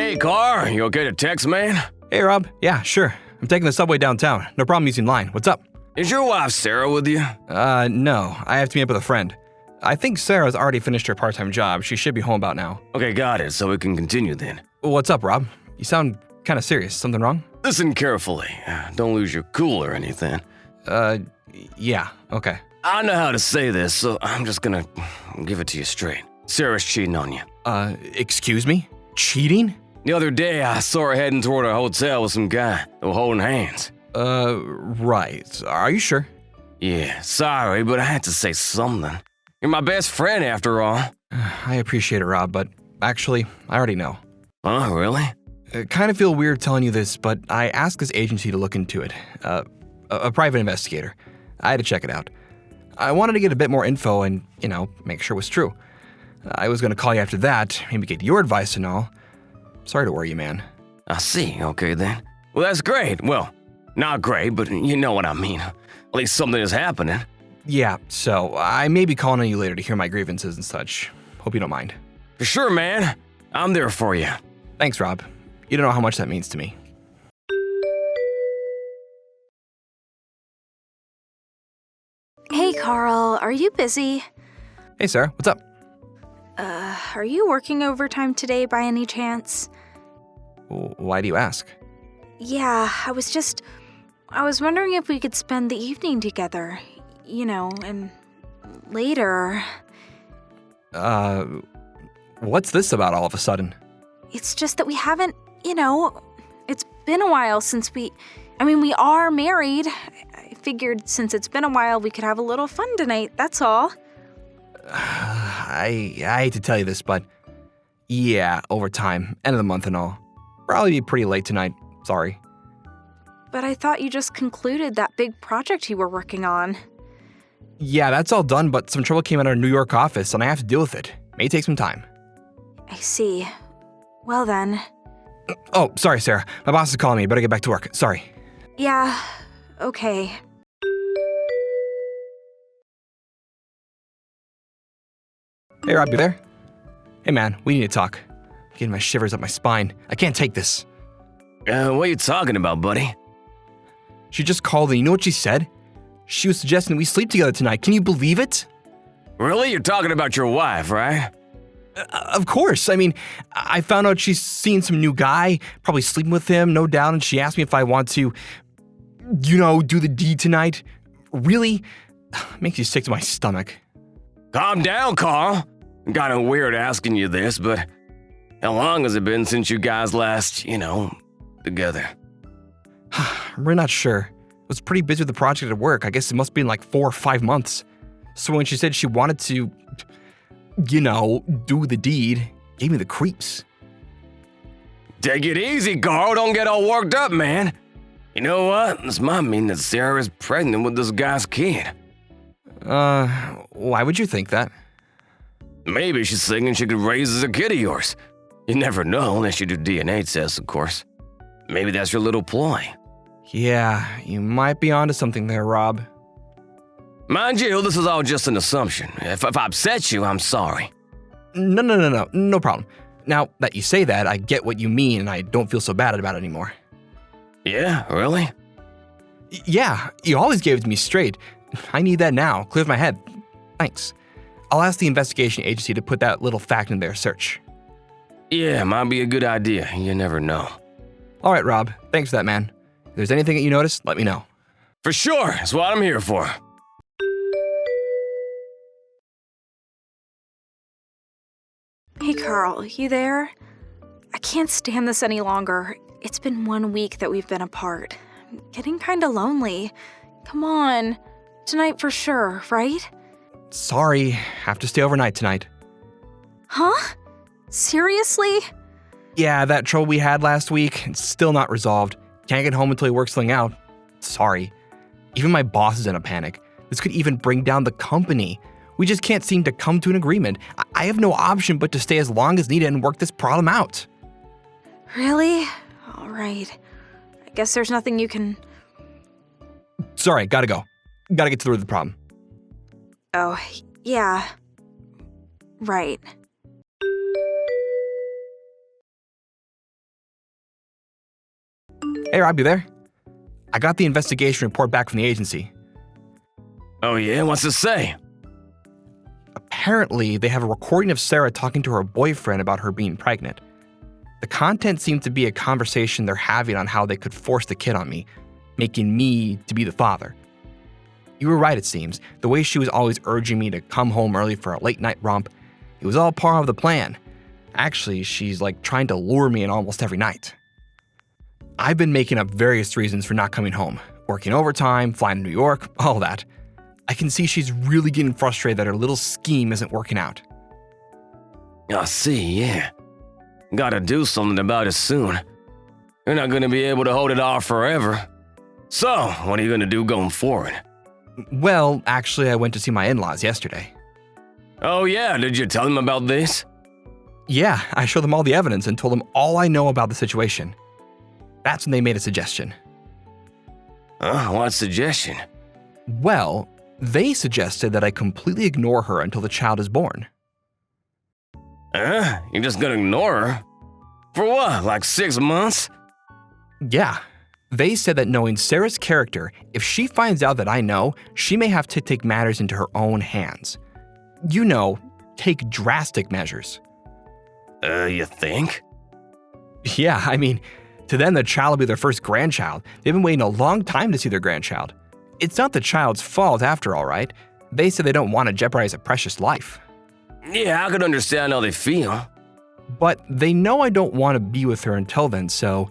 Hey, Carl, you okay to text, man? Hey, Rob. Yeah, sure. I'm taking the subway downtown. No problem using line. What's up? Is your wife Sarah with you? No. I have to meet up with a friend. I think Sarah's already finished her part-time job. She should be home about now. Okay, got it, so we can continue then. What's up, Rob? You sound kind of serious. Something wrong? Listen carefully. Don't lose your cool or anything. Yeah. Okay. I know how to say this, so I'm just gonna give it to you straight. Sarah's cheating on you. Excuse me? Cheating? The other day, I saw her heading toward a hotel with some guy. They were holding hands. Right. Are you sure? Yeah, sorry, but I had to say something. You're my best friend, after all. I appreciate it, Rob, but actually, I already know. Oh, really? I kind of feel weird telling you this, but I asked this agency to look into it. A private investigator. I had to check it out. I wanted to get a bit more info and, make sure it was true. I was going to call you after that, maybe get your advice and all. Sorry to worry you, man. I see, okay then. Well, that's great. Well, not great, but you know what I mean. At least something is happening. Yeah, so I may be calling on you later to hear my grievances and such. Hope you don't mind. For sure, man. I'm there for you. Thanks, Rob. You don't know how much that means to me. Hey, Carl, are you busy? Hey, Sarah, what's up? Are you working overtime today by any chance? Why do you ask? Yeah, I was wondering if we could spend the evening together, and later. What's this about all of a sudden? It's just that we haven't, it's been a while since we are married. I figured since it's been a while, we could have a little fun tonight, that's all. I hate to tell you this, but yeah, overtime, end of the month and all. Probably be pretty late tonight, sorry. But I thought you just concluded that big project you were working on. Yeah, that's all done, but some trouble came out of our New York office and I have to deal with it. May take some time. I see. Well then. Oh, sorry, Sarah. My boss is calling me. Better get back to work. Sorry. Yeah, okay. Hey, Rob, you there? Hey, man, we need to talk. I'm getting my shivers up my spine. I can't take this. What are you talking about, buddy? She just called and you know what she said? She was suggesting we sleep together tonight. Can you believe it? Really? You're talking about your wife, right? Of course. I found out she's seen some new guy, probably sleeping with him, no doubt, and she asked me if I want to, do the deed tonight. Really? Makes you sick to my stomach. Calm down, Carl. Kinda weird asking you this, but how long has it been since you guys last, together? We're not sure. I was pretty busy with the project at work. I guess it must have been like 4 or 5 months. So when she said she wanted to, do the deed, gave me the creeps. Take it easy, Carl. Don't get all worked up, man. You know what? This might mean that Sarah is pregnant with this guy's kid. Why would you think that? Maybe she's thinking she could raise as a kid of yours. You never know unless you do DNA tests, of course. Maybe that's your little ploy. Yeah, you might be onto something there, Rob. Mind you, this is all just an assumption. If I upset you, I'm sorry. No problem. Now that you say that, I get what you mean and I don't feel so bad about it anymore. Yeah, really? Yeah, you always gave it to me straight. I need that now. Clears my head. Thanks. I'll ask the investigation agency to put that little fact in their search. Yeah, might be a good idea. You never know. All right, Rob. Thanks for that, man. If there's anything that you notice, let me know. For sure. That's what I'm here for. Hey, Carl, you there? I can't stand this any longer. It's been 1 week that we've been apart. I'm getting kinda lonely. Come on. Tonight for sure, right? Sorry, have to stay overnight tonight. Huh? Seriously? Yeah, that trouble we had last week, it's still not resolved. Can't get home until he works something out. Sorry. Even my boss is in a panic. This could even bring down the company. We just can't seem to come to an agreement. I have no option but to stay as long as needed and work this problem out. Really? All right. I guess there's nothing you can... Sorry, gotta go. Gotta get through the problem. Oh, yeah. Right. Hey, Rob, you there? I got the investigation report back from the agency. Oh yeah, what's it say? Apparently, they have a recording of Sarah talking to her boyfriend about her being pregnant. The content seemed to be a conversation they're having on how they could force the kid on me, making me to be the father. You were right, it seems. The way she was always urging me to come home early for a late-night romp, it was all part of the plan. Actually, she's like trying to lure me in almost every night. I've been making up various reasons for not coming home. Working overtime, flying to New York, all that. I can see she's really getting frustrated that her little scheme isn't working out. I see, yeah. Gotta do something about it soon. You're not gonna be able to hold it off forever. So, what are you gonna do going forward? Well, actually, I went to see my in-laws yesterday. Oh yeah, did you tell them about this? Yeah, I showed them all the evidence and told them all I know about the situation. That's when they made a suggestion. What suggestion? Well, they suggested that I completely ignore her until the child is born. You're just gonna ignore her? For what, like 6 months? Yeah. They said that knowing Sarah's character, if she finds out that I know, she may have to take matters into her own hands. You know, take drastic measures. You think? Yeah, I mean, to them the child will be their first grandchild. They've been waiting a long time to see their grandchild. It's not the child's fault after all, right? They said they don't want to jeopardize a precious life. Yeah, I could understand how they feel. But they know I don't want to be with her until then, so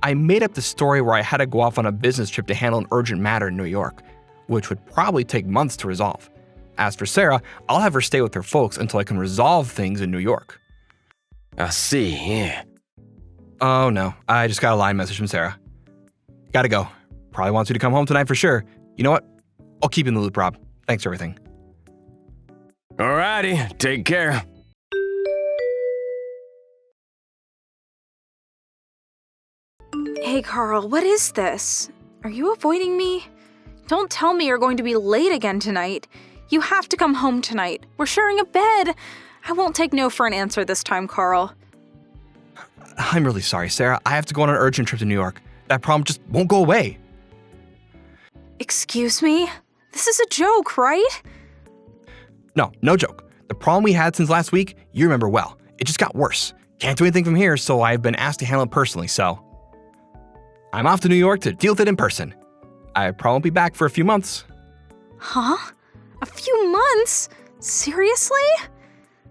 I made up the story where I had to go off on a business trip to handle an urgent matter in New York, which would probably take months to resolve. As for Sarah, I'll have her stay with her folks until I can resolve things in New York. I see, yeah. Oh no, I just got a line message from Sarah. Gotta go. Probably wants you to come home tonight for sure. You know what? I'll keep you in the loop, Rob. Thanks for everything. Alrighty, take care. Hey, Carl, what is this? Are you avoiding me? Don't tell me you're going to be late again tonight. You have to come home tonight. We're sharing a bed. I won't take no for an answer this time, Carl. I'm really sorry, Sarah. I have to go on an urgent trip to New York. That problem just won't go away. Excuse me? This is a joke, right? No joke. The problem we had since last week, you remember well. It just got worse. Can't do anything from here, so I've been asked to handle it personally, so I'm off to New York to deal with it in person. I probably won't be back for a few months. Huh? A few months? Seriously?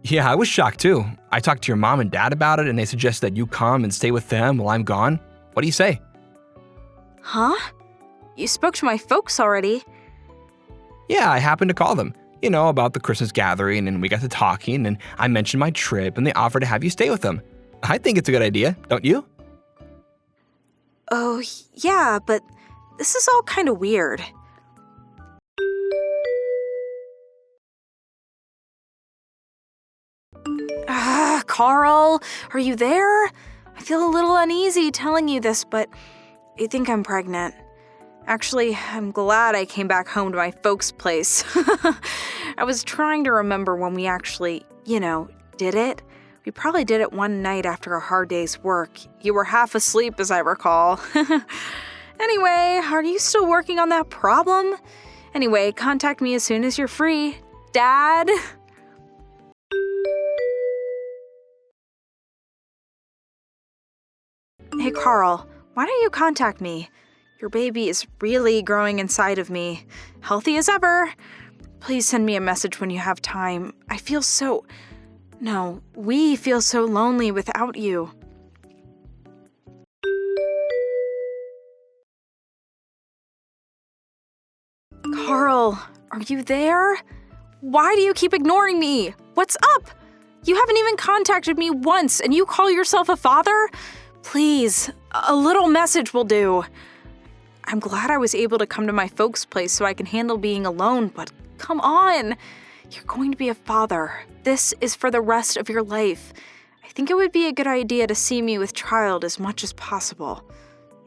Yeah, I was shocked too. I talked to your mom and dad about it, and they suggested that you come and stay with them while I'm gone. What do you say? Huh? You spoke to my folks already. Yeah, I happened to call them. You know, about the Christmas gathering, and we got to talking, and I mentioned my trip, and they offered to have you stay with them. I think it's a good idea, don't you? Oh, yeah, but this is all kind of weird. Carl, are you there? I feel a little uneasy telling you this, but I think I'm pregnant. Actually, I'm glad I came back home to my folks' place. I was trying to remember when we actually, did it. We probably did it one night after a hard day's work. You were half asleep, as I recall. Anyway, are you still working on that problem? Anyway, contact me as soon as you're free. Dad? Hey, Carl, why don't you contact me? Your baby is really growing inside of me. Healthy as ever. Please send me a message when you have time. We feel so lonely without you. Carl, are you there? Why do you keep ignoring me? What's up? You haven't even contacted me once, and you call yourself a father? Please, a little message will do. I'm glad I was able to come to my folks' place so I can handle being alone, but come on. You're going to be a father. This is for the rest of your life. I think it would be a good idea to see me with child as much as possible.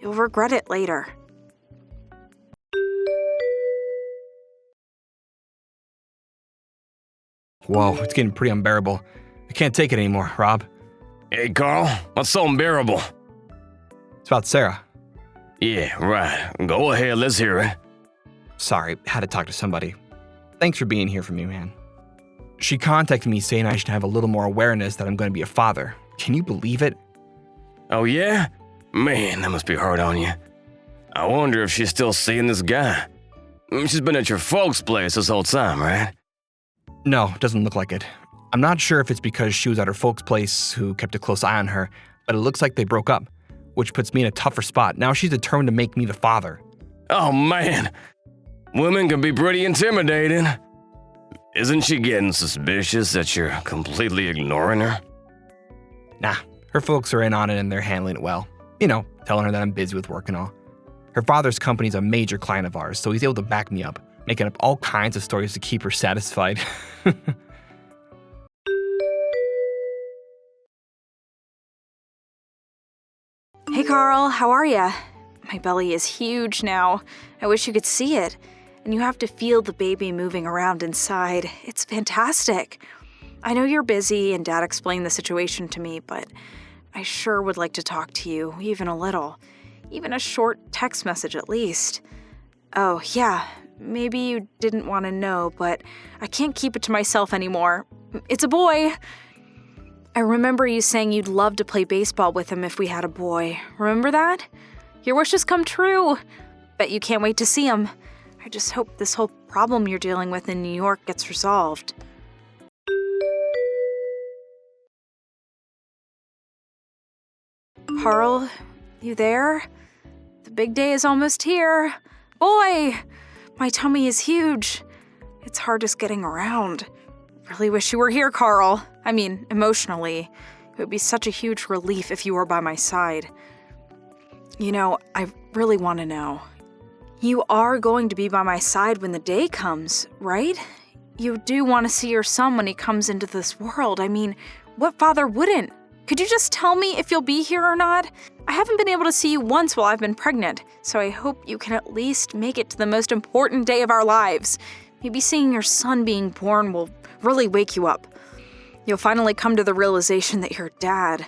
You'll regret it later. Whoa, it's getting pretty unbearable. I can't take it anymore, Rob. Hey, Carl, what's so unbearable? It's about Sarah. Yeah, right. Go ahead, let's hear it. Sorry, had to talk to somebody. Thanks for being here for me, man. She contacted me saying I should have a little more awareness that I'm going to be a father. Can you believe it? Oh, yeah? Man, that must be hard on you. I wonder if she's still seeing this guy. She's been at your folks' place this whole time, right? No, doesn't look like it. I'm not sure if it's because she was at her folks' place who kept a close eye on her, but it looks like they broke up, which puts me in a tougher spot. Now she's determined to make me the father. Oh, man. Women can be pretty intimidating. Isn't she getting suspicious that you're completely ignoring her? Nah, her folks are in on it and they're handling it well. You know, telling her that I'm busy with work and all. Her father's company's a major client of ours, so he's able to back me up, making up all kinds of stories to keep her satisfied. Hey Carl, how are ya? My belly is huge now. I wish you could see it. And you have to feel the baby moving around inside. It's fantastic. I know you're busy and Dad explained the situation to me, but I sure would like to talk to you, even a little. Even a short text message at least. Oh, yeah, maybe you didn't want to know, but I can't keep it to myself anymore. It's a boy. I remember you saying you'd love to play baseball with him if we had a boy. Remember that? Your wish has come true. Bet you can't wait to see him. I just hope this whole problem you're dealing with in New York gets resolved. Carl, you there? The big day is almost here. Boy, my tummy is huge. It's hard just getting around. Really wish you were here, Carl. I mean, emotionally. It would be such a huge relief if you were by my side. You know, I really want to know. You are going to be by my side when the day comes, right? You do want to see your son when he comes into this world. I mean, what father wouldn't? Could you just tell me if you'll be here or not? I haven't been able to see you once while I've been pregnant, so I hope you can at least make it to the most important day of our lives. Maybe seeing your son being born will really wake you up. You'll finally come to the realization that you're Dad.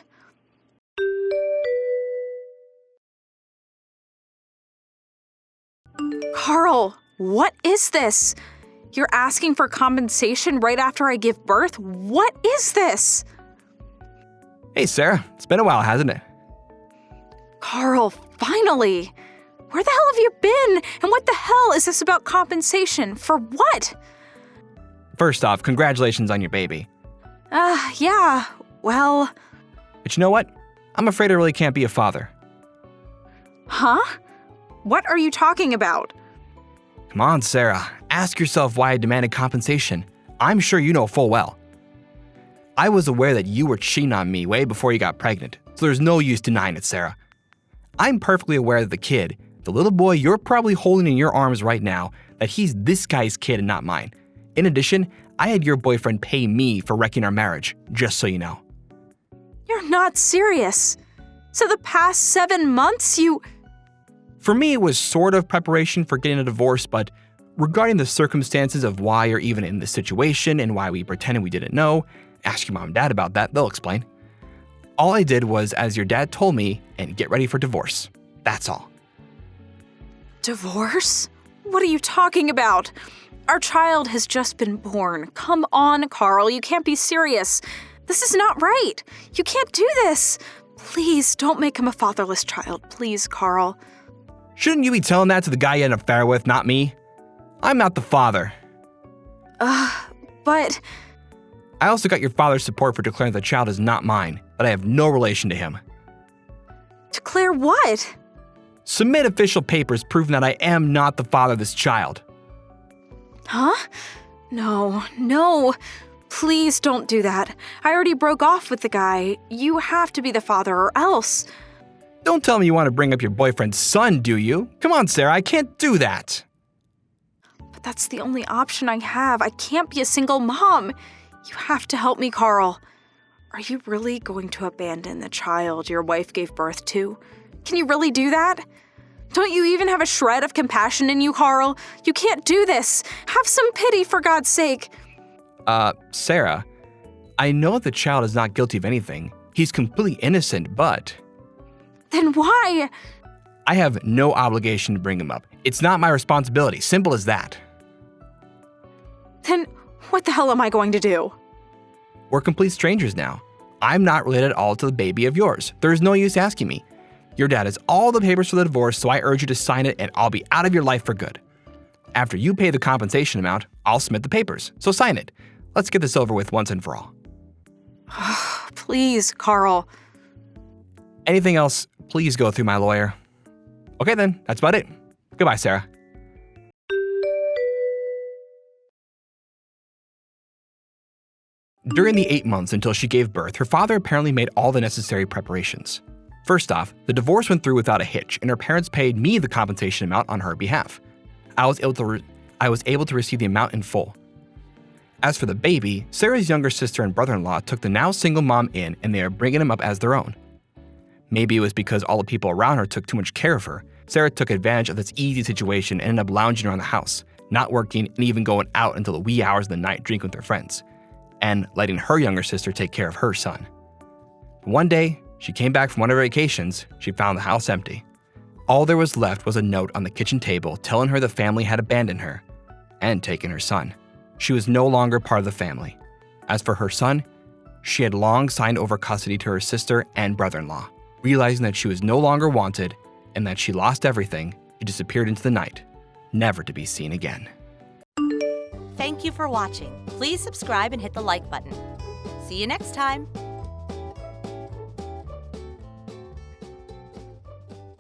Carl, what is this? You're asking for compensation right after I give birth? What is this? Hey, Sarah. It's been a while, hasn't it? Carl, finally! Where the hell have you been? And what the hell is this about compensation? For what? First off, congratulations on your baby. Yeah, well... But you know what? I'm afraid I really can't be a father. Huh? What are you talking about? Come on, Sarah. Ask yourself why I demanded compensation. I'm sure you know full well. I was aware that you were cheating on me way before you got pregnant, so there's no use denying it, Sarah. I'm perfectly aware that the kid, the little boy you're probably holding in your arms right now, that he's this guy's kid and not mine. In addition, I had your boyfriend pay me for wrecking our marriage, just so you know. You're not serious. So the past 7 months you... For me, it was sort of preparation for getting a divorce, but regarding the circumstances of why you're even in this situation and why we pretended we didn't know, ask your mom and dad about that, they'll explain. All I did was as your dad told me and get ready for divorce. That's all. Divorce? What are you talking about? Our child has just been born. Come on, Carl, you can't be serious. This is not right. You can't do this. Please don't make him a fatherless child. Please, Carl. Shouldn't you be telling that to the guy you had an affair with, not me? I'm not the father. But... I also got your father's support for declaring the child is not mine, that I have no relation to him. Declare what? Submit official papers proving that I am not the father of this child. Huh? No. Please don't do that. I already broke off with the guy. You have to be the father or else. Don't tell me you want to bring up your boyfriend's son, do you? Come on, Sarah, I can't do that. But that's the only option I have. I can't be a single mom. You have to help me, Carl. Are you really going to abandon the child your wife gave birth to? Can you really do that? Don't you even have a shred of compassion in you, Carl? You can't do this. Have some pity, for God's sake. Sarah, I know the child is not guilty of anything. He's completely innocent, but... Then why? I have no obligation to bring him up. It's not my responsibility. Simple as that. Then what the hell am I going to do? We're complete strangers now. I'm not related at all to the baby of yours. There's no use asking me. Your dad has all the papers for the divorce, so I urge you to sign it and I'll be out of your life for good. After you pay the compensation amount, I'll submit the papers, so sign it. Let's get this over with once and for all. Please, Carl. Anything else, please go through my lawyer. Okay then, that's about it. Goodbye, Sarah. During the 8 months until she gave birth, her father apparently made all the necessary preparations. First off, the divorce went through without a hitch, and her parents paid me the compensation amount on her behalf. I was able to receive the amount in full. As for the baby, Sarah's younger sister and brother-in-law took the now single mom in, and they are bringing him up as their own. Maybe it was because all the people around her took too much care of her. Sarah took advantage of this easy situation and ended up lounging around the house, not working and even going out until the wee hours of the night drinking with her friends, and letting her younger sister take care of her son. One day, she came back from one of her vacations. She found the house empty. All there was left was a note on the kitchen table telling her the family had abandoned her and taken her son. She was no longer part of the family. As for her son, she had long signed over custody to her sister and brother-in-law. Realizing that she was no longer wanted and that she lost everything, she disappeared into the night, never to be seen again. Thank you for watching. Please subscribe and hit the like button. See you next time.